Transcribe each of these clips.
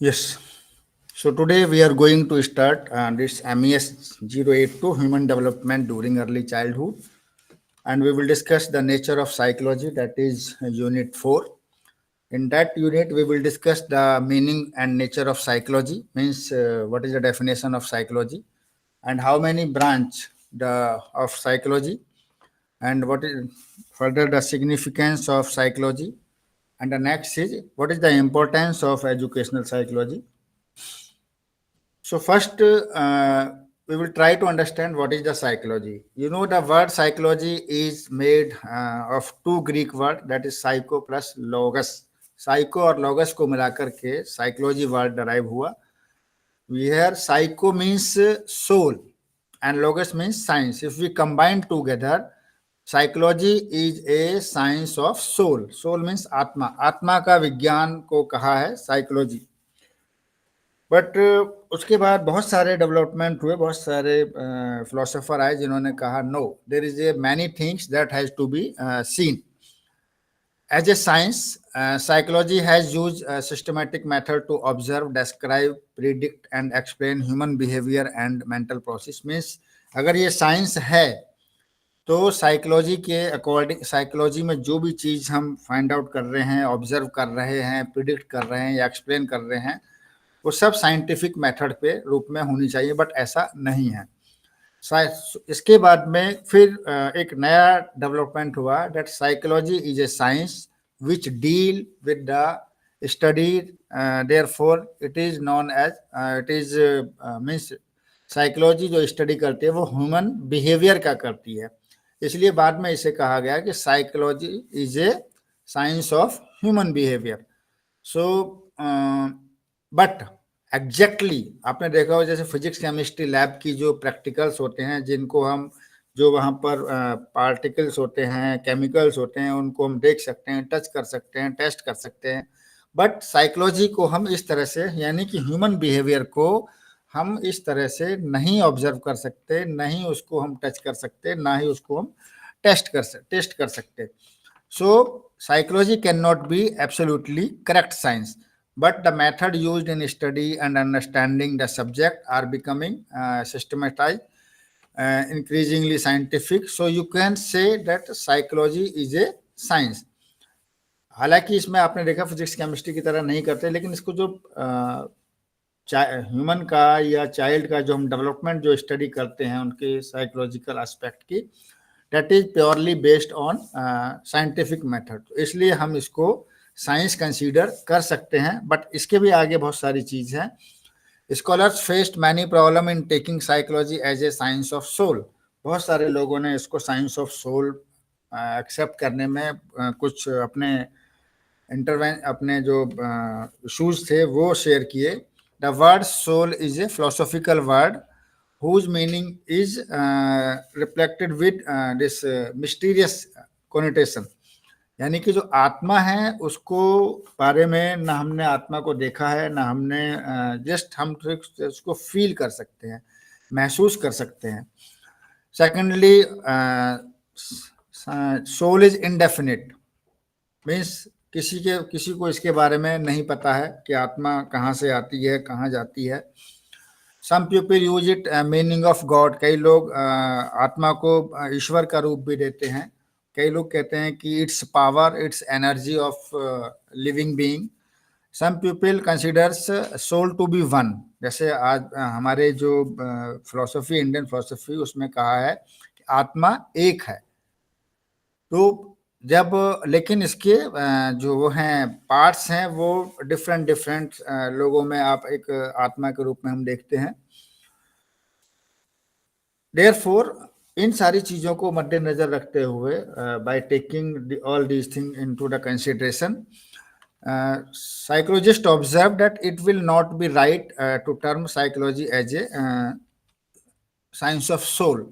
Yes. So today we are going to start this MES 082 Human Development During Early Childhood, and we will discuss the nature of psychology, that is Unit 4. In that unit, we will discuss the meaning and nature of psychology, means what is the definition of psychology, and how many branch of psychology, and what is further the significance of psychology. And the next is what is the importance of educational psychology. So first, we will try to understand what is the psychology. You know, the word psychology is made of two Greek words, that is psycho plus logos. Psycho और logos को मिलाकर के psychology word derive हुआ. We hear psycho means soul and logos means science. If we combine together, psychology is a science of soul. Soul means आत्मा. आत्मा का विज्ञान को कहा है psychology. बट उसके बाद बहुत सारे डेवलपमेंट हुए, बहुत सारे फिलोसोफर आए जिन्होंने कहा no, there is a many things that has to be seen as a science. Psychology has use systematic method to observe, describe, predict and explain human behaviour and mental process. Means अगर ये science है तो psychology के according, psychology में जो भी चीज़ हम find out कर रहे हैं, ऑब्जर्व कर रहे हैं, प्रिडिक्ट कर रहे हैं या एक्सप्लेन कर रहे हैं, वो सब साइंटिफिक मेथड पे रूप में होनी चाहिए, बट ऐसा नहीं है. इसके बाद में फिर एक नया डेवलपमेंट हुआ, that psychology is a science which deal with the study, therefore it is known as, it is means psychology जो स्टडी करती है वो ह्यूमन बिहेवियर का करती है, इसलिए बाद में इसे कहा गया कि psychology is a science of human behaviour. So but exactly आपने देखा हो जैसे फिजिक्स केमिस्ट्री लैब की जो प्रैक्टिकल्स होते हैं, जिनको हम, जो वहाँ पर पार्टिकल्स होते हैं, केमिकल्स होते हैं, उनको हम देख सकते हैं, टच कर सकते हैं, टेस्ट कर सकते हैं, बट साइकोलॉजी को हम इस तरह से, यानी कि ह्यूमन बिहेवियर को हम इस तरह से नहीं ऑब्जर्व कर सकते, नहीं उसको हम टच कर सकते, ना ही उसको हम टेस्ट कर सकते. So psychology can not be absolutely correct science, but the method used in study and understanding the subject are becoming systematized, increasingly scientific. So you can say that psychology is a science. हालांकि इसमें आपने देखा physics chemistry की तरह नहीं करते, लेकिन इसको जो ह्यूमन का या चाइल्ड का जो हम डेवलपमेंट जो स्टडी करते हैं उनके साइकोलॉजिकल एस्पेक्ट की, that is purely based on scientific method, इसलिए हम इसको साइंस कंसीडर कर सकते हैं. बट इसके भी आगे बहुत सारी चीज है. Scholars faced many problem in taking psychology as a science of soul. बहुत सारे लोगों ने इसको साइंस ऑफ सोल एक्सेप्ट करने में कुछ अपने अपने जो इशूज थे वो शेयर किए. The word soul is a philosophical word whose meaning is reflected with this mysterious connotation. यानी कि जो आत्मा है उसको बारे में ना हमने आत्मा को देखा है, ना हमने जस्ट हम उसको फील कर सकते हैं, महसूस कर सकते हैं. Secondly, soul is indefinite, means किसी को इसके बारे में नहीं पता है कि आत्मा कहाँ से आती है, कहाँ जाती है. Some people use it meaning of God. कई लोग आत्मा को ईश्वर का रूप भी देते हैं. कई लोग कहते हैं कि it's power, it's energy of living being. Some people considers soul to be one. जैसे आज हमारे जो फिलोसफी, इंडियन फिलोसफी, उसमें कहा है कि आत्मा एक है. तो जब, लेकिन इसके जो वो हैं पार्ट्स हैं वो डिफरेंट लोगों में आप एक आत्मा के रूप में हम देखते हैं. देयरफॉर इन सारी चीजों को मद्देनजर रखते हुए, by taking all these thing into the consideration, psychologist observe that it will not be right to term psychology as a science of soul.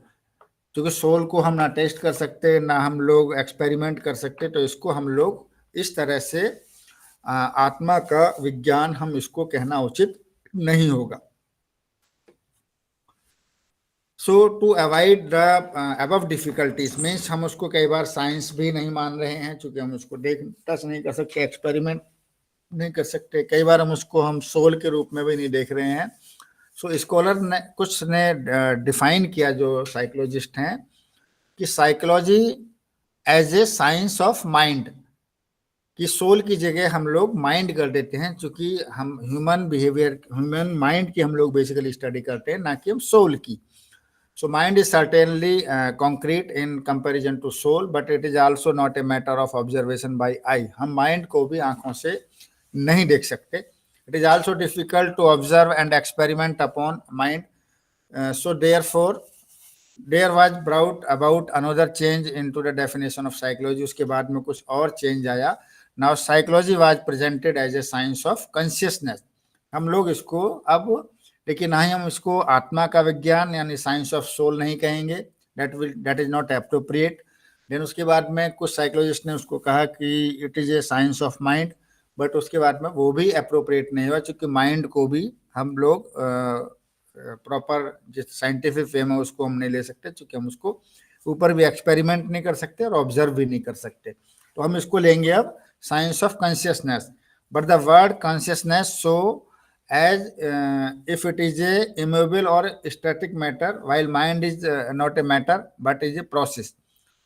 क्योंकि सोल को हम ना टेस्ट कर सकते, ना हम लोग एक्सपेरिमेंट कर सकते, तो इसको हम लोग इस तरह से आत्मा का विज्ञान हम इसको कहना उचित नहीं होगा. So to avoid the above difficulties means हम उसको कई बार साइंस भी नहीं मान रहे हैं, चूंकि हम उसको देख टच नहीं कर सकते, एक्सपेरिमेंट नहीं कर सकते, कई बार हम सोल के रूप में भी नहीं देख रहे हैं। सो स्कॉलर ने कुछ ने डिफाइन किया, जो साइकोलॉजिस्ट हैं, कि psychology as a science of mind, कि सोल की जगह हम लोग माइंड कर देते हैं, क्योंकि हम ह्यूमन बिहेवियर, ह्यूमन माइंड की हम लोग बेसिकली स्टडी करते हैं, ना कि हम सोल की। So mind is certainly concrete in comparison to soul, but it is also not a matter of observation by eye. हम mind को भी आंखों से नहीं देख सकते. It is also difficult to observe and experiment upon mind. So therefore, there was brought about another change into the definition of psychology. उसके बाद में कुछ और change आया. Now psychology was presented as a science of consciousness. हम लोग इसको अब, लेकिन ना ही हम इसको आत्मा का विज्ञान यानी साइंस ऑफ सोल नहीं कहेंगे, that is not appropriate. Then उसके बाद में कुछ साइकोलॉजिस्ट ने उसको कहा कि it is a science of mind, but उसके बाद में वो भी एप्रोप्रिएट नहीं हुआ, क्योंकि माइंड को भी हम लोग प्रॉपर जिस साइंटिफिक वे में उसको हम नहीं ले सकते, क्योंकि हम उसको ऊपर भी एक्सपेरिमेंट नहीं कर सकते और ऑब्जर्व भी नहीं कर सकते। तो हम इसको लेंगे अब science of consciousness. But the word consciousness so as if it is a immovable or static matter, while mind is not a matter but is a process.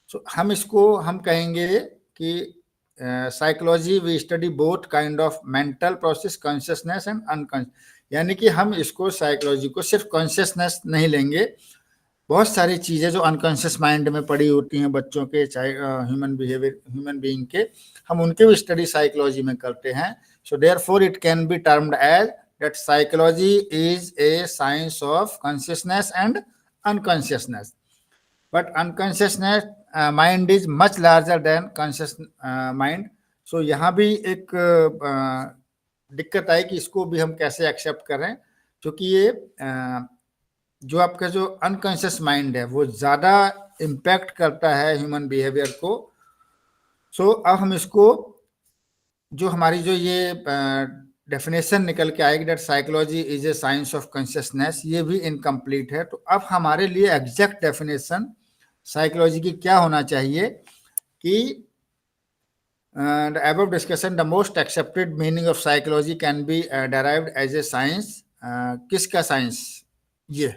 So हम इसको हम कहेंगे कि psychology we study both kind of mental process, consciousness and unconscious, यानी कि हम इसको psychology को सिर्फ कॉन्शियसनेस नहीं लेंगे, बहुत सारी चीजें जो अनकॉन्शियस माइंड में पड़ी होती हैं बच्चों के, चाहे ह्यूमन बिहेवियर, ह्यूमन बीइंग के, हम उनके भी स्टडी साइकोलॉजी में करते हैं। So therefore it can be termed as that psychology is a science of consciousness and unconsciousness, but unconsciousness mind is much larger than conscious mind. So यहाँ भी एक दिक्कत आई कि इसको भी हम कैसे एक्सेप्ट करें, क्योंकि ये जो आपका जो अनकॉन्शियस माइंड है वो ज्यादा इम्पैक्ट करता है ह्यूमन बिहेवियर को। सो अब हम इसको, जो हमारी जो ये डेफिनेशन निकल के आएगी that psychology is a science of consciousness, ये भी इनकम्प्लीट है। तो अब हमारे लिए एग्जैक्ट डेफिनेशन साइकोलॉजी की क्या होना चाहिए कि the above discussion the most accepted meaning of psychology can be derived as a science. किसका साइंस? ये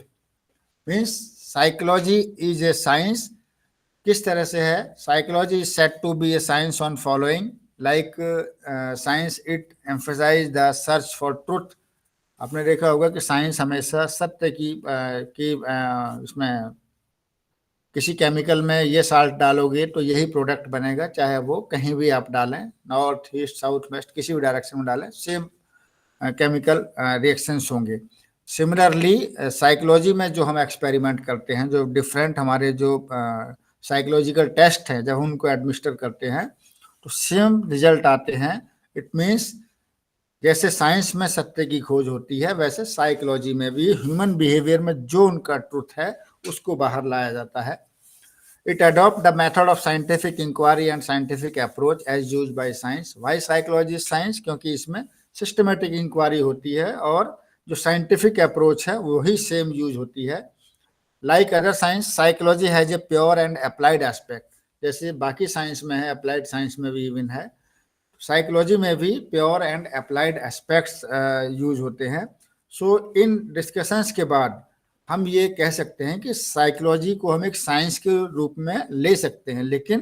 means psychology is a science. किस तरह से है? Psychology is said to be a science on following, like science it emphasise the search for truth. आपने देखा होगा कि साइंस हमेशा सत्य की इसमें किसी केमिकल में ये साल्ट डालोगे तो यही प्रोडक्ट बनेगा, चाहे वो कहीं भी आप डालें, नॉर्थ ईस्ट साउथ वेस्ट किसी भी डायरेक्शन में डालें, सेम केमिकल रिएक्शंस होंगे। सिमिलरली साइकोलॉजी में जो हम एक्सपेरिमेंट करते हैं, जो डिफरेंट हमारे जो साइकोलॉजिकल टेस्ट हैं, जब उनको एडमिनिस्टर करते हैं तो सेम रिजल्ट आते हैं। इट मीन्स जैसे साइंस में सत्य की खोज होती है, वैसे साइकोलॉजी में भी ह्यूमन बिहेवियर में जो उनका ट्रुथ है उसको बाहर लाया जाता है। It adopt the method of scientific inquiry and scientific approach as use by science. Why psychology science? क्योंकि इसमें सिस्टमेटिक इंक्वायरी होती है और जो साइंटिफिक अप्रोच है वही सेम यूज होती है। Like other science, psychology has a pure and applied aspect. जैसे बाकी साइंस में है, अप्लाइड साइंस में भी इवन है, साइकोलॉजी में भी pure and applied aspects use होते हैं। सो इन डिस्कशंस के बाद हम ये कह सकते हैं कि साइकोलॉजी को हम एक साइंस के रूप में ले सकते हैं, लेकिन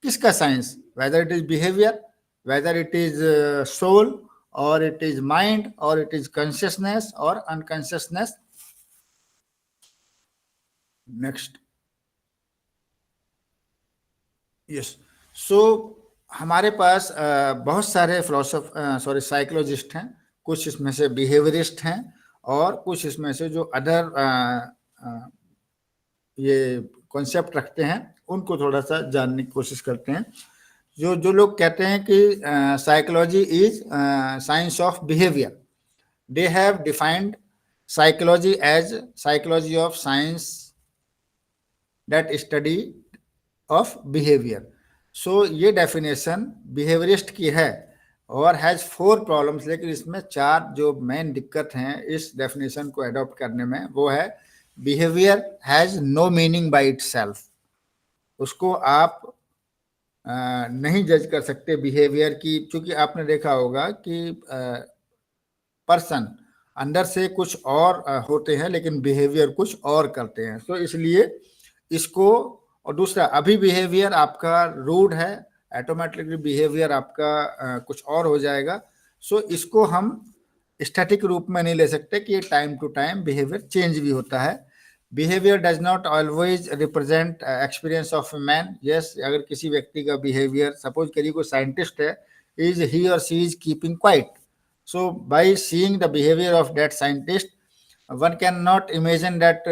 किसका science? Whether it is behaviour, whether it is soul, और इट इज माइंड, और इट इज कॉन्शियसनेस और अनकॉन्शियसनेस। Next, yes. सो हमारे पास बहुत सारे साइकोलॉजिस्ट हैं, कुछ इसमें से बिहेवियरिस्ट हैं और कुछ इसमें से जो अदर ये कॉन्सेप्ट रखते हैं उनको थोड़ा सा जानने की कोशिश करते हैं। जो लोग कहते हैं कि psychology is science of behaviour, they have defined psychology as psychology of science that study of behaviour. So ये डेफिनेशन बिहेवियरिस्ट की है और हैज 4 प्रॉब्लम्स, लेकिन इसमें 4 जो मेन दिक्कत हैं इस डेफिनेशन को अडॉप्ट करने में, वो है behaviour has no meaning by itself. उसको आप नहीं जज कर सकते बिहेवियर की, क्योंकि आपने देखा होगा कि पर्सन अंदर से कुछ और होते हैं लेकिन बिहेवियर कुछ और करते हैं। तो इसलिए इसको, और दूसरा अभी बिहेवियर आपका रूड है, ऑटोमेटिकली बिहेवियर आपका कुछ और हो जाएगा। सो इसको हम स्टैटिक रूप में नहीं ले सकते कि ये time to time behaviour change भी होता है। Behaviour does not always represent experience of man. Yes, अगर किसी व्यक्ति का बिहेवियर, सपोज करिए कोई साइंटिस्ट है, इज ही और she is keeping quiet, so by seeing the behavior of that scientist, one cannot imagine that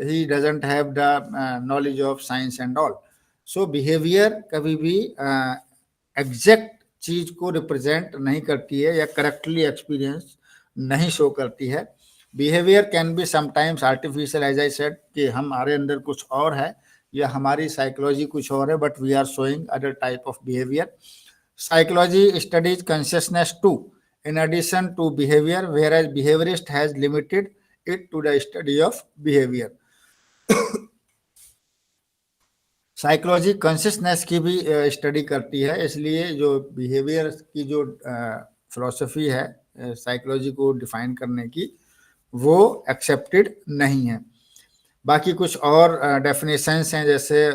he doesn't have the knowledge of science and all. So behavior कभी भी exact चीज को represent नहीं करती है या correctly experience नहीं show करती है। Behaviour can be sometimes artificial, as I said, कि हमारे अंदर कुछ और है या हमारी साइकोलॉजी कुछ और है, but we are showing other type of behaviour. Psychology studies consciousness too, in addition to behavior, whereas behaviorist has limited it to the study of behavior. Psychology consciousness की भी स्टडी करती है, इसलिए जो बिहेवियर की जो फिलोसफी है psychology को डिफाइन करने की, वो एक्सेप्टेड नहीं है। बाकी कुछ और डेफिनेशंस हैं, जैसे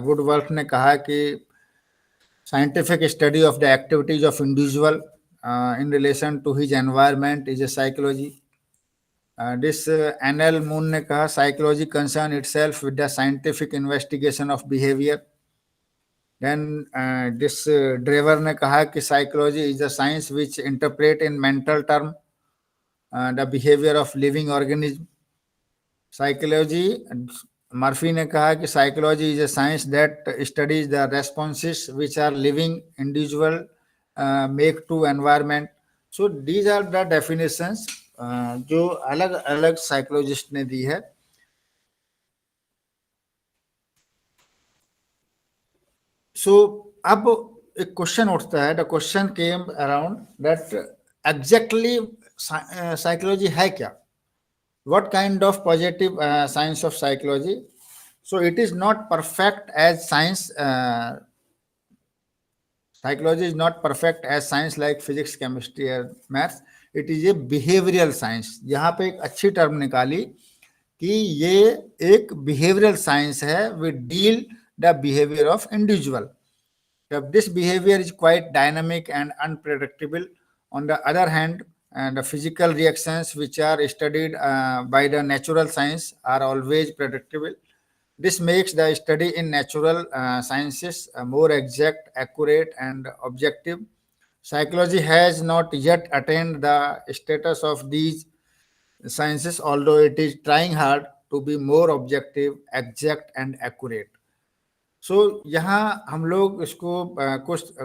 वुडवर्थ ने कहा कि scientific study of the activities of individual in relation to his environment is a psychology. This Anil Moon ने कहा psychology concern itself with the scientific investigation of behavior. Then this Drever ने कहा कि psychology is a science which interpret in mental term the behavior of living organism. Psychology, Murphy ने कहा कि psychology is a science that studies the responses which are living individual make to environment. So these are the definitions जो अलग अलग psychologist ने दी है। सो अब एक क्वेश्चन उठता है, the question came around that exactly psychology है क्या? What kind of positive science of psychology? So it is not perfect as science. Psychology is not perfect as science like physics, chemistry or maths. It is a behavioral science. यहाँ पे एक अच्छी term निकाली कि ये एक behavioral science है. We deal the behavior of individual. This behavior is quite dynamic and unpredictable. On the other hand, the physical reactions which are studied by the natural science are always predictable. This makes the study in natural sciences more exact, accurate, and objective. Psychology has not yet attained the status of these sciences, although it is trying hard to be more objective, exact, and accurate. सो यहाँ हम लोग इसको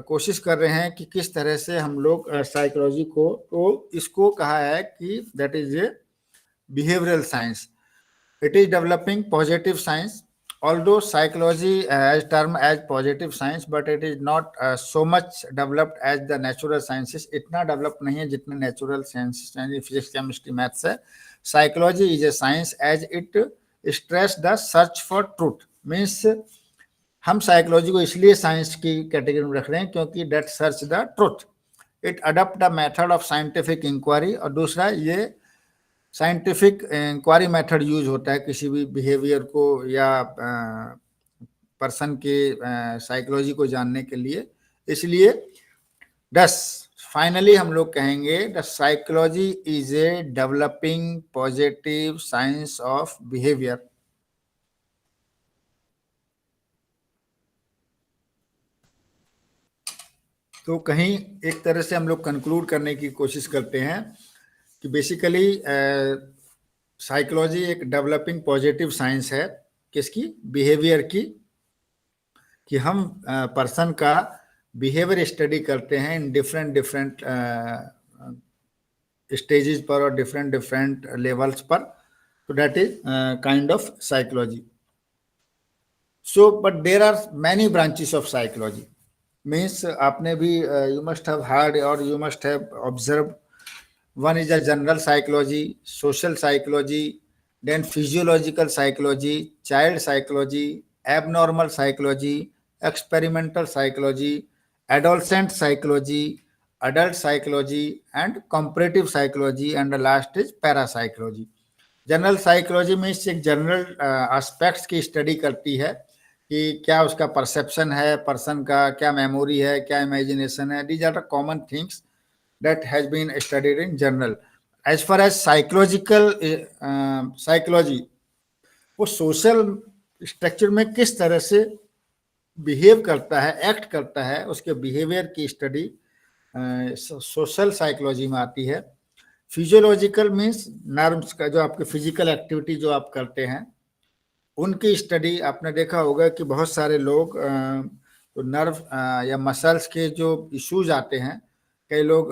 कोशिश कर रहे हैं कि किस तरह से हम लोग साइकोलॉजी को, तो इसको कहा है कि that is a behavioural science. It is developing positive science, although psychology as term as positive science, but it is not so much developed as the natural sciences. इतना डेवलप नहीं है जितने नेचुरल साइंसेस यानी physics, chemistry, maths है. Psychology is a science as it stress the search for truth. Means हम psychology को इसलिए science की कैटेगरी में रख रहे हैं क्योंकि that search the truth. It adopt the method of scientific inquiry, और दूसरा ये साइंटिफिक इंक्वायरी मेथड यूज होता है किसी भी बिहेवियर को या पर्सन के साइकोलॉजी को जानने के लिए. इसलिए दस फाइनली हम लोग कहेंगे the psychology is a developing positive science of behaviour. तो कहीं एक तरह से हम लोग कंक्लूड करने की कोशिश करते हैं कि बेसिकली साइकोलॉजी एक डेवलपिंग पॉजिटिव साइंस है. किसकी? बिहेवियर की. कि हम पर्सन का बिहेवियर स्टडी करते हैं इन डिफरेंट स्टेजेस पर और डिफरेंट लेवल्स पर. तो that is kind of psychology. So but there are many branches of psychology. Means आपने भी यू मस्ट हैव हर्ड और you must have observe. One is a general psychology, social psychology, then physiological psychology, child psychology, abnormal psychology, experimental psychology, adolescent psychology, adult psychology, and comparative psychology, and the last is parapsychology. General psychology में एक general aspects की study करती है कि क्या उसका perception है person का, क्या मेमोरी है, क्या इमेजिनेशन है. These are the common things that has been studied in general. As far as psychological psychology, वो सोशल स्ट्रक्चर में किस तरह से बिहेव करता है, एक्ट करता है, उसके बिहेवियर की स्टडी सोशल साइकोलॉजी में आती है. फिजियोलॉजिकल मीन्स नर्व्स का, जो आपके फिजिकल एक्टिविटी जो आप करते हैं उनकी स्टडी. आपने देखा होगा कि बहुत सारे लोग तो नर्व या मसल्स के जो इश्यूज आते हैं, कई लोग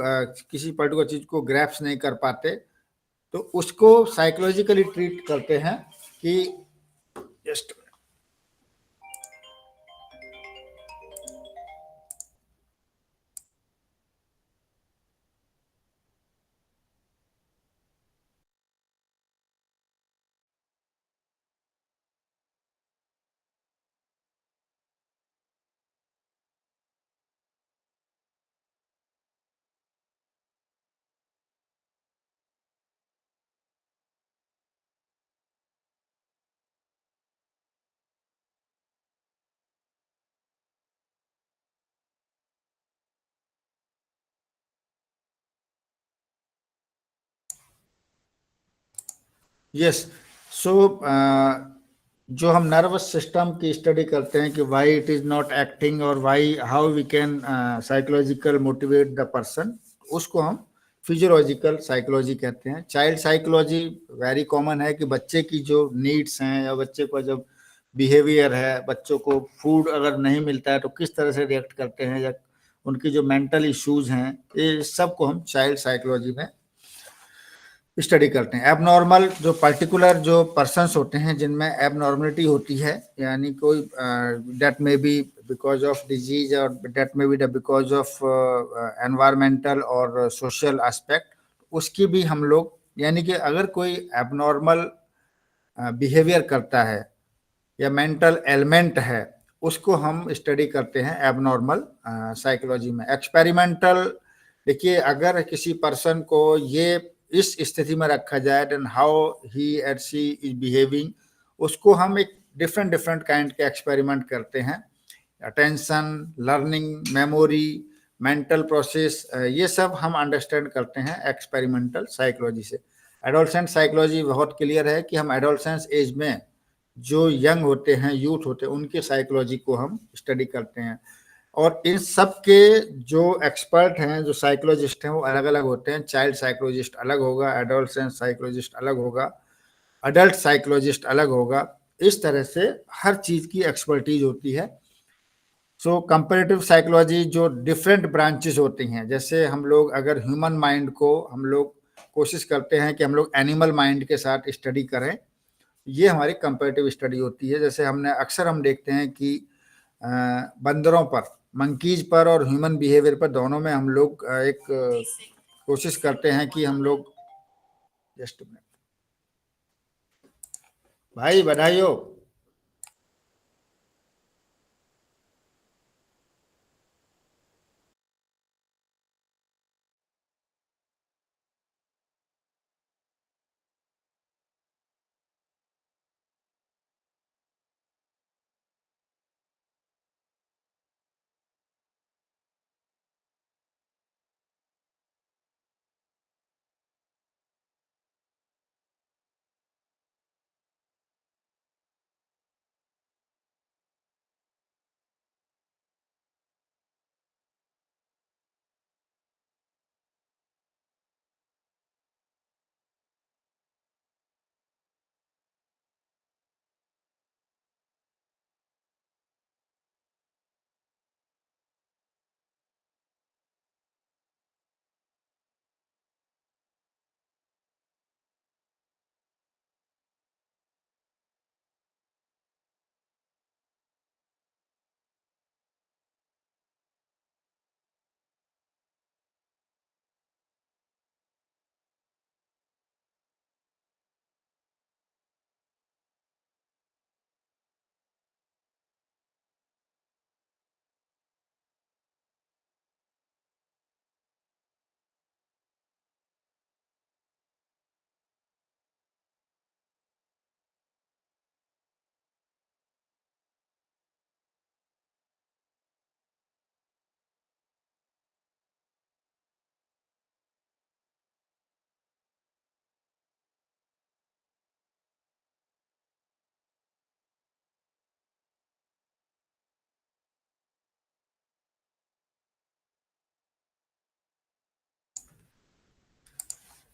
किसी पर्टिकुलर चीज को ग्रैप्स नहीं कर पाते, तो उसको साइकोलॉजिकली ट्रीट करते हैं कि जस्ट. यस. सो जो हम नर्वस सिस्टम की स्टडी करते हैं कि why it is not acting और why how we can psychological motivate the person, उसको हम फिजियोलॉजिकल साइकोलॉजी कहते हैं. चाइल्ड साइकोलॉजी वेरी कॉमन है कि बच्चे की जो नीड्स हैं या बच्चे का जब बिहेवियर है, बच्चों को फूड अगर नहीं मिलता है तो किस तरह से रिएक्ट करते हैं, या उनकी जो मेंटल इश्यूज हैं, ये सब को हम चाइल्ड साइकोलॉजी में स्टडी करते हैं. एबनॉर्मल जो पर्टिकुलर जो पर्सन्स होते हैं जिनमें एबनॉर्मलिटी होती है, यानी कोई डेट में बी बिकॉज ऑफ डिजीज और डेट में बी बिकॉज ऑफ एनवायरमेंटल और सोशल एस्पेक्ट, उसकी भी हम लोग, यानी कि अगर कोई एबनॉर्मल बिहेवियर करता है या मेंटल एलिमेंट है, उसको हम स्टडी करते हैं एबनॉर्मल साइकोलॉजी में. एक्सपेरिमेंटल, देखिए अगर किसी पर्सन को ये इस स्थिति में रखा जाए, then how he and she is behaving, उसको हम एक डिफरेंट डिफरेंट काइंड के एक्सपेरिमेंट करते हैं. Attention, learning, memory, mental process, ये सब हम अंडरस्टैंड करते हैं एक्सपेरिमेंटल साइकोलॉजी से. एडोलसेंट साइकोलॉजी बहुत क्लियर है कि हम एडोलसेंस एज में जो यंग होते हैं, यूथ होते हैं, उनके साइकोलॉजी को हम स्टडी करते हैं. और इन सब के जो एक्सपर्ट हैं, जो साइकोलॉजिस्ट हैं, वो अलग अलग होते हैं. चाइल्ड साइकोलॉजिस्ट अलग होगा, एडोलसेंट साइकोलॉजिस्ट अलग होगा, अडल्ट साइकोलॉजिस्ट अलग होगा. इस तरह से हर चीज की एक्सपर्टीज होती है. सो कंपैरेटिव साइकोलॉजी जो डिफरेंट ब्रांचेस होती हैं, जैसे हम लोग अगर ह्यूमन माइंड को हम लोग कोशिश करते हैं कि हम लोग एनिमल माइंड के साथ स्टडी करें, ये हमारी कंपैरेटिव स्टडी होती है. जैसे हमने अक्सर हम देखते हैं कि बंदरों पर, मंकीज पर और ह्यूमन बिहेवियर पर, दोनों में हम लोग एक कोशिश करते हैं कि हम लोग, जस्ट मिनट भाई, बधाई हो.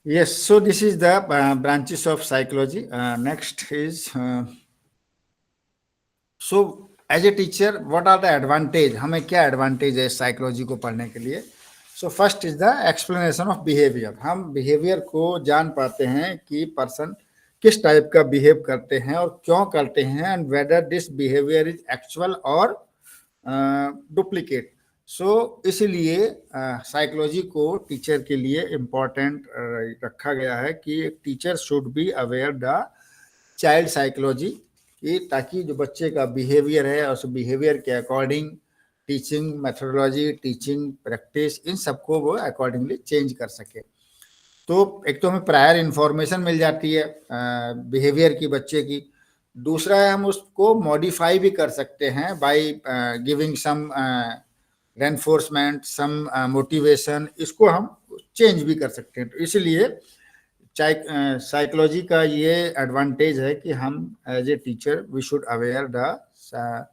Yes, so this is the branches of psychology. Next is so as a teacher what are the advantage, हमें क्या एडवांटेज है साइकोलॉजी को पढ़ने के लिए. So first is the explanation of behaviour. हम बिहेवियर को जान पाते हैं कि पर्सन किस टाइप का बिहेव करते हैं और क्यों करते हैं, and whether this behaviour is actual और डुप्लीकेट. सो इसलिए साइकोलॉजी को टीचर के लिए इम्पोर्टेंट रखा गया है कि teacher should be aware the child psychology, कि ताकि जो बच्चे का बिहेवियर है उस बिहेवियर के according teaching methodology, teaching practice, इन सबको वो अकॉर्डिंगली चेंज कर सके. तो एक तो हमें प्रायर इंफॉर्मेशन मिल जाती है बिहेवियर की बच्चे की. दूसरा है हम उसको मॉडिफाई भी कर सकते हैं by giving some reinforcement, some motivation, इसको हम चेंज भी कर सकते हैं. तो इसलिए साइकोलॉजी का ये एडवांटेज है कि हम as a teacher we should aware the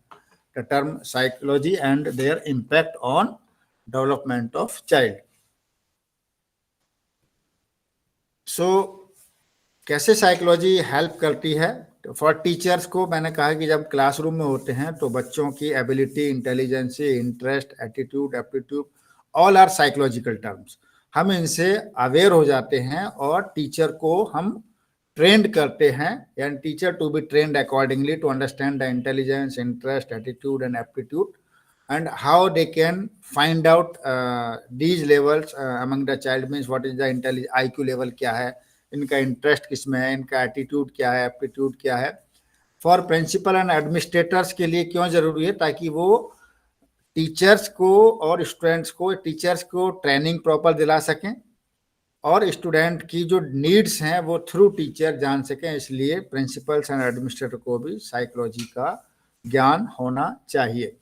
term psychology and their impact on development of child. So कैसे साइकोलॉजी हेल्प करती है फॉर टीचर्स को. मैंने कहा कि जब क्लासरूम में होते हैं तो बच्चों की ability, intelligence, interest, attitude, aptitude, all are psychological terms. हम इनसे अवेयर हो जाते हैं और टीचर को हम ट्रेंड करते हैं, and teacher to be trained accordingly to understand the intelligence, interest, attitude and aptitude, and how they can find out these levels among the child. means what is the intelligence IQ level क्या है, इनका interest किस में है, इनका attitude क्या है, aptitude क्या है. फॉर प्रिंसिपल एंड एडमिनिस्ट्रेटर्स के लिए क्यों जरूरी है, ताकि वो टीचर्स को और स्टूडेंट्स को, टीचर्स को ट्रेनिंग प्रॉपर दिला सकें और स्टूडेंट की जो नीड्स हैं वो थ्रू टीचर जान सकें. इसलिए प्रिंसिपल्स एंड एडमिनिस्ट्रेटर को भी साइकोलॉजी का ज्ञान होना चाहिए.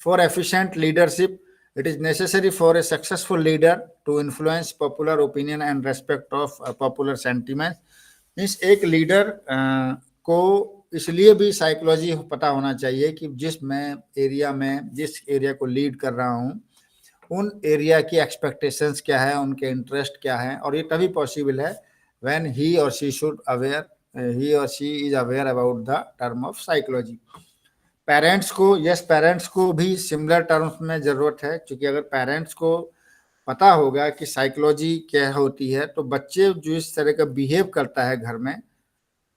For efficient leadership, it is necessary for a successful leader to influence popular opinion and respect of popular sentiments. Means एक लीडर को इसलिए भी साइकोलॉजी पता होना चाहिए कि जिस मैं एरिया में, जिस एरिया को लीड कर रहा हूँ, उन एरिया की एक्सपेक्टेशंस क्या है, उनके इंटरेस्ट क्या है. और ये तभी पॉसिबल है व्हेन ही और शी शुड अवेयर, ही और she is aware about the term of psychology. Parents को, यस, पेरेंट्स को भी सिमिलर टर्म्स में ज़रूरत है, क्योंकि अगर पेरेंट्स को पता होगा कि साइकोलॉजी क्या होती है तो बच्चे जो इस तरह का बिहेव करता है घर में,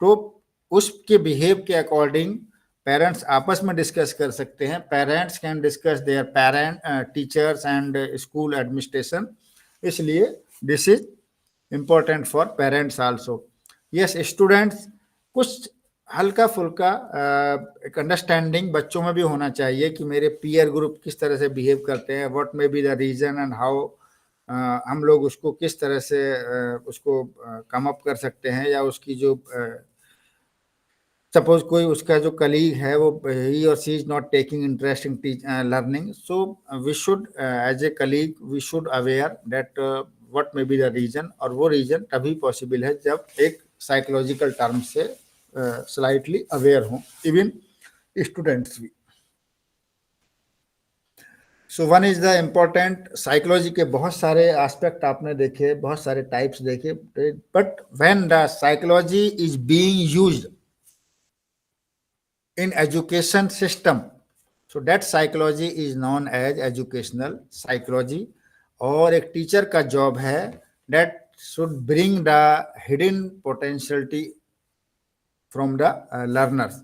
तो उसके बिहेव के अकॉर्डिंग पेरेंट्स आपस में डिस्कस कर सकते हैं. Parents can discuss their parent teachers and school administration. इसलिए this is important for parents also. Yes, students कुछ हल्का फुल्का एक अंडरस्टैंडिंग बच्चों में भी होना चाहिए कि मेरे पीयर ग्रुप किस तरह से बिहेव करते हैं, what may be the reason and how हम लोग उसको किस तरह से उसको कम अप कर सकते हैं. या उसकी जो सपोज कोई उसका जो कलीग है वो ही और she is not taking interest in learning, so we should as a colleague we should aware that what may be the reason. और वो रीजन तभी पॉसिबल है जब एक साइकोलॉजिकल टर्म से स्लाइटली अवेयर हों, इवन स्टूडेंट्स भी. So one is the important, psychology के बहुत सारे एस्पेक्ट आपने देखे, बहुत सारे टाइप्स देखे, but when the psychology is being used in education system, so that psychology is known as educational psychology. और एक टीचर का जॉब है that should bring the hidden potentiality from the learners.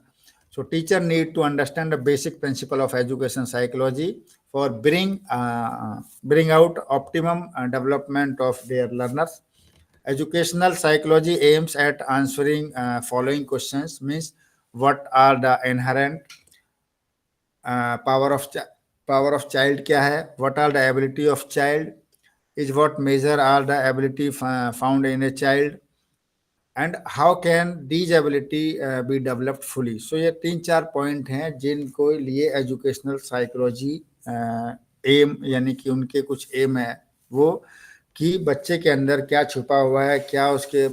So teacher need to understand the basic principle of education psychology for bring out optimum development of their learners. Educational psychology aims at answering following questions. Means what are the inherent power of child क्या है, what are the ability of child, is what measure are the ability found in a child, and how can these ability be developed fully. So ये 3-4 point हैं जिनको लिए educational psychology M, यानी कि उनके कुछ एम है वो कि बच्चे के अंदर क्या छुपा हुआ है, क्या उसके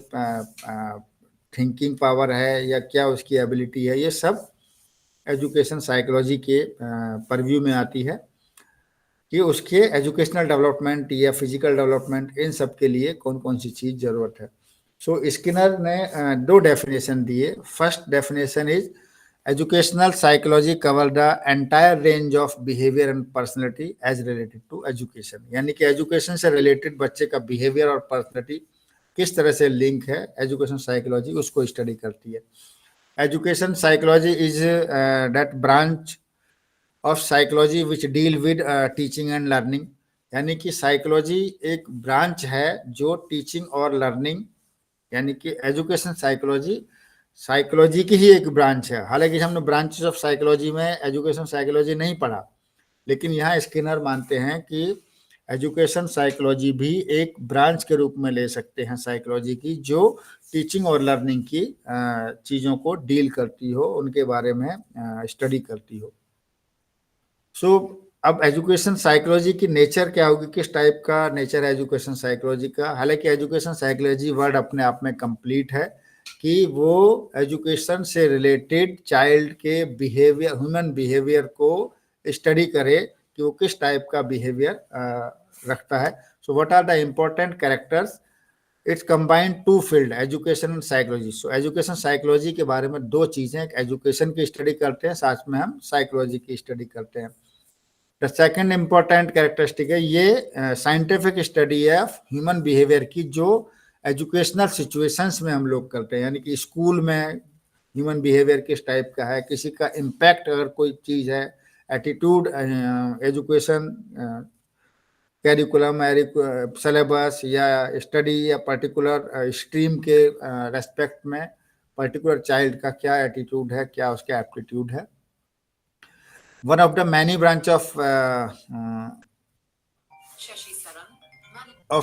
थिंकिंग पावर है या क्या उसकी एबिलिटी है. ये सब एजुकेशन साइकोलॉजी के परव्यू में आती है कि उसके एजुकेशनल डेवलपमेंट या फिजिकल डेवलपमेंट इन सब के लिए कौन कौन सी चीज जरूरत है। सो स्किनर ने दो डेफिनेशन दिए। First definition is educational psychology cover the entire range of behaviour and personality as related to education, यानी कि एजुकेशन से रिलेटेड बच्चे का बिहेवियर और पर्सनैलिटी किस तरह से लिंक है, एजुकेशन साइकोलॉजी उसको स्टडी करती है। Education psychology is that branch of psychology which deal with teaching and learning, यानी कि साइकोलॉजी एक ब्रांच है जो टीचिंग और लर्निंग, यानी कि एजुकेशन साइकोलॉजी साइकोलॉजी की ही एक ब्रांच है। हालांकि हमने ब्रांचेस ऑफ साइकोलॉजी में एजुकेशन साइकोलॉजी नहीं पढ़ा, लेकिन यहाँ स्किनर मानते हैं कि एजुकेशन साइकोलॉजी भी एक ब्रांच के रूप में ले सकते हैं साइकोलॉजी की, जो टीचिंग और लर्निंग की चीज़ों को डील करती हो, उनके बारे में स्टडी करती हो। सो अब एजुकेशन साइकोलॉजी की नेचर क्या होगी, किस टाइप का नेचर है एजुकेशन साइकोलॉजी का। हालांकि एजुकेशन साइकोलॉजी वर्ड अपने आप में कंप्लीट है कि वो एजुकेशन से रिलेटेड चाइल्ड के बिहेवियर, ह्यूमन बिहेवियर को स्टडी करे कि वो किस टाइप का बिहेवियर रखता है। So what are the important characters, it's combined to field education and psychology. So education psychology के बारे में दो चीजें, एक एजुकेशन की स्टडी करते हैं, साथ में हम साइकोलॉजी की स्टडी करते हैं। द सेकेंड इम्पोर्टेंट कैरेक्टरिस्टिक है ये साइंटिफिक स्टडी है ह्यूमन बिहेवियर की, जो एजुकेशनल सिचुएशंस में हम लोग करते हैं, यानी कि स्कूल में ह्यूमन बिहेवियर किस टाइप का है, किसी का इम्पैक्ट अगर कोई चीज़ है, एटीट्यूड, एजुकेशन कैरिकुलम, सिलेबस या स्टडी या पर्टिकुलर स्ट्रीम के रेस्पेक्ट में पर्टिकुलर चाइल्ड का क्या एटीट्यूड है, क्या उसका एप्टीट्यूड है। One of the many branch of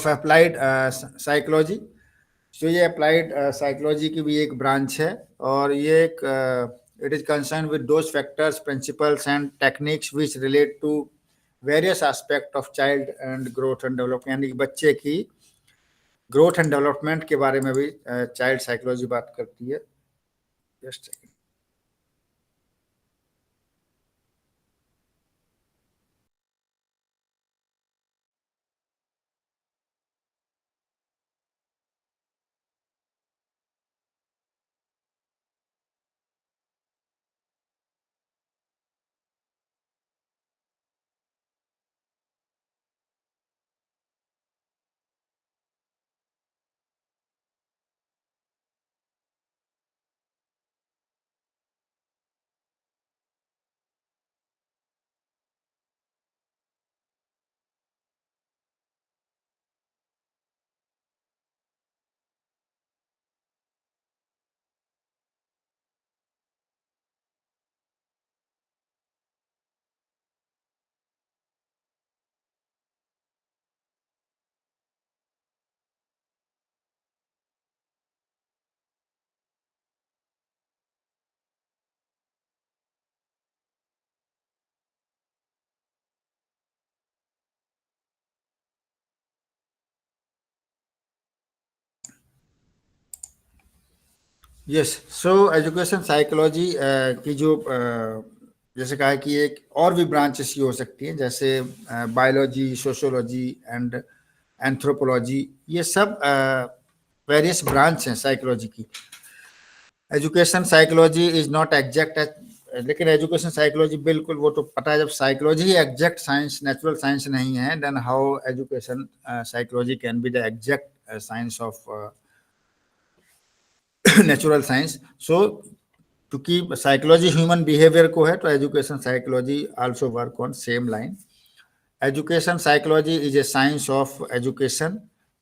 applied psychology, तो ये अप्लाइड साइकोलॉजी की भी एक ब्रांच है, और ये एक it is concern with those factors, principles and techniques which relate to various aspect of child and growth and development, यानी कि बच्चे की ग्रोथ एंड डेवलपमेंट के बारे में भी चाइल्ड साइकोलॉजी बात करती है। जस्ट यस, सो एजुकेशन साइकोलॉजी की जो जैसे कहा कि एक और भी ब्रांचेस ही हो सकती हैं, जैसे बायोलॉजी, सोशियोलॉजी एंड एंथ्रोपोलॉजी, ये सब वेरियस ब्रांच हैं साइकोलॉजी की। Education psychology is not exact, लेकिन एजुकेशन साइकोलॉजी बिल्कुल, वो तो पता है, जब साइकोलॉजी ही एग्जैक्ट साइंस, नेचुरल साइंस नहीं है, then how education psychology can be the exact science of natural science. So क्योंकि साइकोलॉजी ह्यूमन बिहेवियर को है, तो education psychology also work on same line. Education psychology is a science of education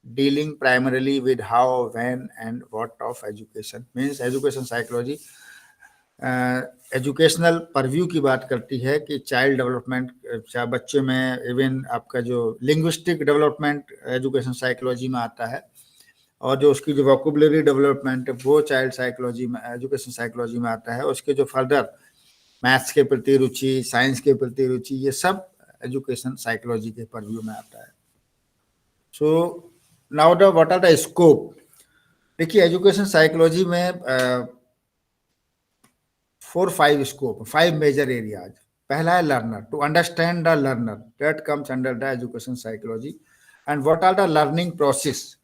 dealing primarily with how, when and what of education. Means education psychology educational purview की बात करती है कि child development, चाहे बच्चे में, इवन आपका जो लिंग्विस्टिक डेवलपमेंट एजुकेशन साइकोलॉजी में आता है, और जो उसकी जो वोकेबुलरी डेवलपमेंट है वो चाइल्ड साइकोलॉजी में, एजुकेशन साइकोलॉजी में आता है। उसके जो फर्दर मैथ्स के प्रति रुचि, साइंस के प्रति रुचि, ये सब एजुकेशन साइकोलॉजी के परव्यू में आता है। So now the what are the scope. देखिए एजुकेशन साइकोलॉजी में 4-5 स्कोप, 5 मेजर एरियाज। पहला है learner, to understand the learner, that comes under the education psychology. And what are the learning process.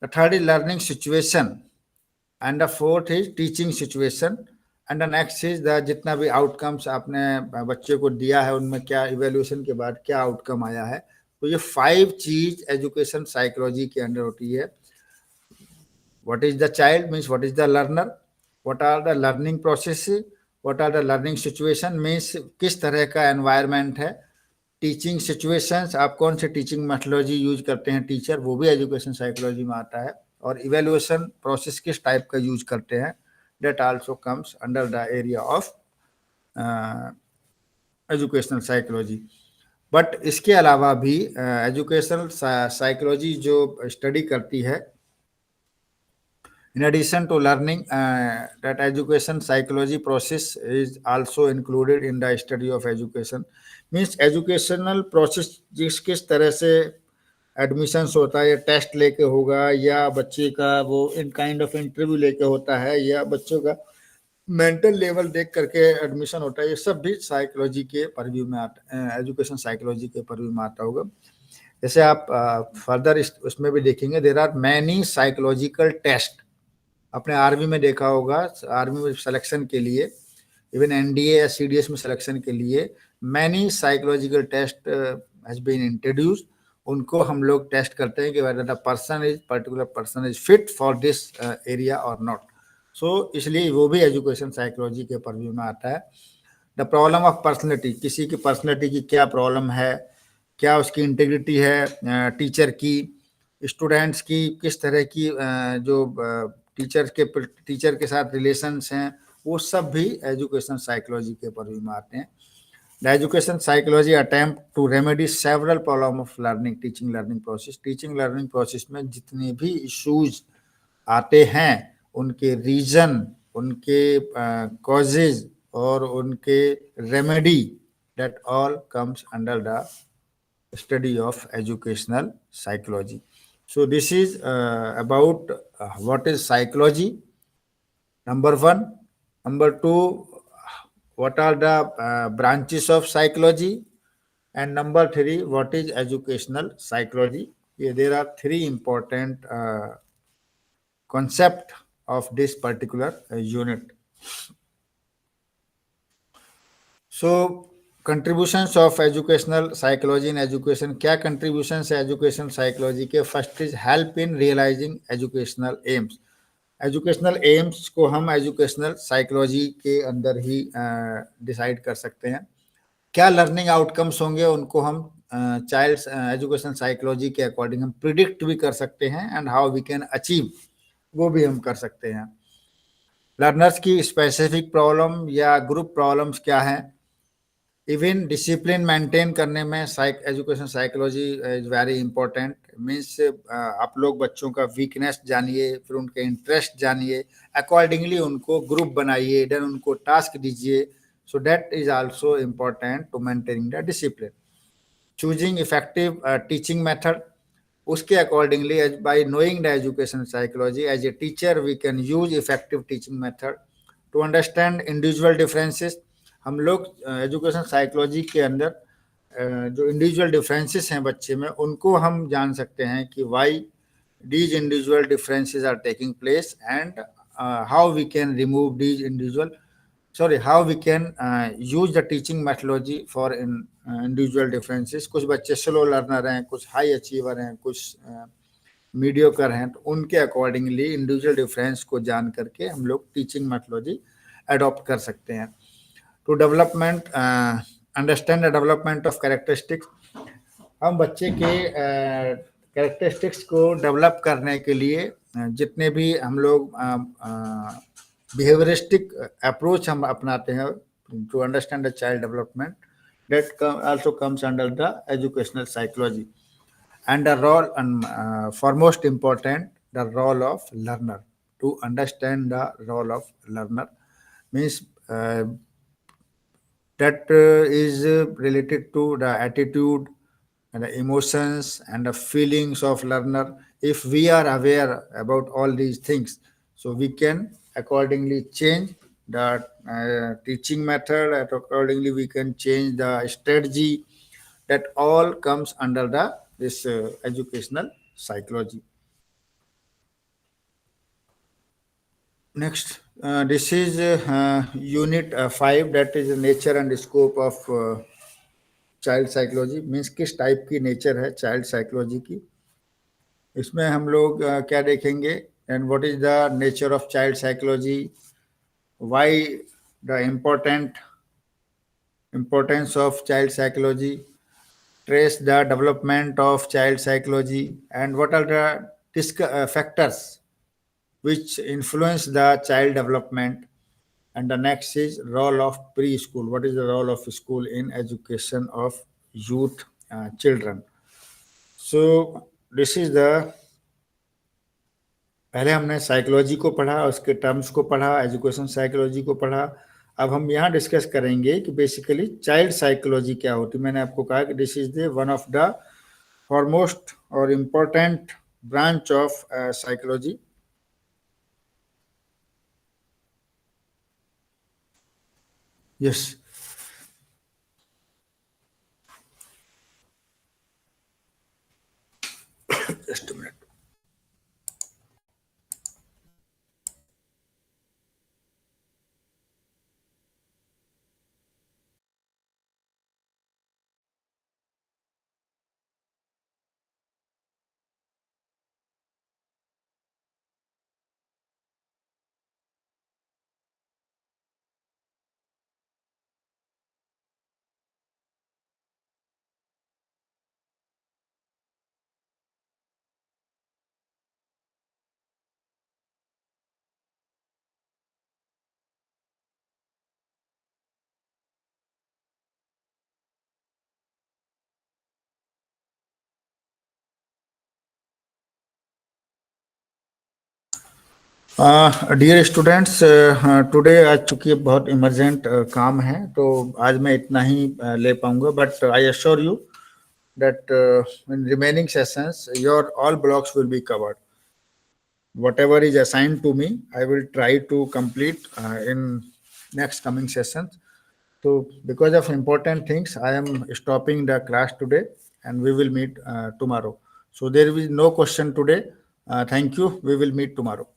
The third is learning situation, and the fourth is teaching situation. And the next is the जितना भी outcomes आपने बच्चे को दिया है उनमें क्या evaluation के बाद क्या आउटकम आया है. तो ये 5 चीज एजुकेशन साइकोलॉजी के अंडर होती है. What is the child means what is the learner, what are the learning processes, what are the learning situation means किस तरह का environment है. टीचिंग सिचुएशंस, आप कौन से टीचिंग मेथोलॉजी यूज करते हैं टीचर, वो भी एजुकेशन साइकोलॉजी में आता है. और इवेल्युएशन प्रोसेस किस टाइप का यूज करते हैं, that also comes under the area of educational psychology. But इसके अलावा भी एजुकेशनल साइकोलॉजी जो स्टडी करती है, in addition to learning, that education psychology process is also included in the study of education. Means educational process जिस किस तरह से एडमिशन्स होता है, या टेस्ट लेके होगा, या बच्चे का वो इन काइंड ऑफ इंटरव्यू लेके होता है, या बच्चों का मेंटल लेवल देख करके एडमिशन होता है, ये सब भी साइकोलॉजी के परव्यू में आता, एजुकेशन साइकोलॉजी के परव्यू में आता होगा. जैसे आप फर्दर उसमें भी देखेंगे, there are many psychological test. अपने आर्मी में देखा होगा, आर्मी में सिलेक्शन के लिए, इवन एनडीए या सीडीएस में सिलेक्शन के लिए many psychological test has been introduced. उनको हम लोग टेस्ट करते हैं कि whether the particular person is fit for this area और नॉट. सो इसलिए वो भी एजुकेशन साइकोलॉजी के परव्यू में आता है. द प्रॉब्लम ऑफ पर्सनैलिटी, किसी की पर्सनैलिटी की क्या प्रॉब्लम है, क्या उसकी इंटीग्रिटी है, टीचर की, स्टूडेंट्स की किस तरह की जो टीचर के साथ रिलेशंस हैं, वो सब भी एजुकेशन साइकोलॉजी के परव्यू में आते हैं. The education psychology attempt to remedy several problem of learning teaching learning process. Teaching learning process में जितने भी इश्यूज आते हैं, उनके रीजन, उनके कॉजेज और उनके remedy, that all comes under the study of educational psychology. So this is about what is psychology, number one. Number two, what are the branches of psychology, and number three, what is educational psychology. There are 3 important concept of this particular unit. So contributions of educational psychology in education. क्या contributions है education psychology के? First is help in realising educational aims. Educational aims को हम educational psychology के अंदर ही decide कर सकते हैं. क्या लर्निंग आउटकम्स होंगे, उनको हम चाइल्ड एजुकेशन साइकोलॉजी के अकॉर्डिंग हम प्रिडिक्ट भी कर सकते हैं, and how we can achieve, वो भी हम कर सकते हैं. लर्नर्स की स्पेसिफिक प्रॉब्लम या ग्रुप प्रॉब्लम्स क्या हैं. इवन डिसिप्लिन मेंटेन करने में education psychology is very important. Means आप लोग बच्चों का वीकनेस जानिए, फिर उनके इंटरेस्ट जानिए, अकॉर्डिंगली उनको ग्रुप बनाइए, देन उनको टास्क दीजिए. So that is also important to maintaining the discipline. Choosing effective teaching method, उसके accordingly by knowing the education psychology as a teacher we can use effective teaching method. To understand individual differences, हम लोग education psychology के अंदर जो individual differences हैं बच्चे में, उनको हम जान सकते हैं कि why these individual differences are taking place, and how we can remove these how we can use the teaching methodology for individual differences. कुछ बच्चे स्लो लर्नर हैं, कुछ हाई अचीवर हैं, कुछ मीडियोकर हैं, तो उनके अकॉर्डिंगली इंडिविजुअल डिफरेंस को जान करके हम लोग टीचिंग मेथोलॉजी अडॉप्ट कर सकते हैं. To development, understand the development of characteristics, हम बच्चे के कैरेक्टरिस्टिक्स को डेवलप करने के लिए जितने भी हम लोग बिहेवियरिस्टिक अप्रोच हम अपनाते हैं to understand the child development, that also comes under the educational psychology. And the role, foremost important, the role of learner. To understand the role of learner means that is related to the attitude and the emotions and the feelings of learner. If we are aware about all these things, so we can accordingly change the teaching method, and accordingly we can change the strategy. That all comes under the this educational psychology. Next, this is unit 5, that is the nature and scope of child psychology, means किस type की nature है child psychology की। इसमें हम लोग क्या देखेंगे, and what is the nature of child psychology, why the importance of child psychology, trace the development of child psychology, and what are the factors which influence the child development. And the next is role of preschool. What is the role of school in education of youth children? So this is the, पहले हमने psychology को पढ़ा, उसके terms को पढ़ा, education psychology को पढ़ा। अब हम यहाँ डिस्कस करेंगे कि बेसिकली चाइल्ड साइकोलॉजी क्या होती है। मैंने आपको कहा कि this is the one of the foremost और important branch of psychology. Yes, just a minute. Dear students, today आज चूंकि बहुत इमरजेंट काम है तो आज मैं इतना ही ले पाऊंगा, but I assure you that in remaining sessions your all blocks will be covered. Whatever is assigned to me, I will try to complete in next coming sessions. So because of important things, I am stopping the class today and we will meet tomorrow. So there is no question today. Thank you. We will meet tomorrow.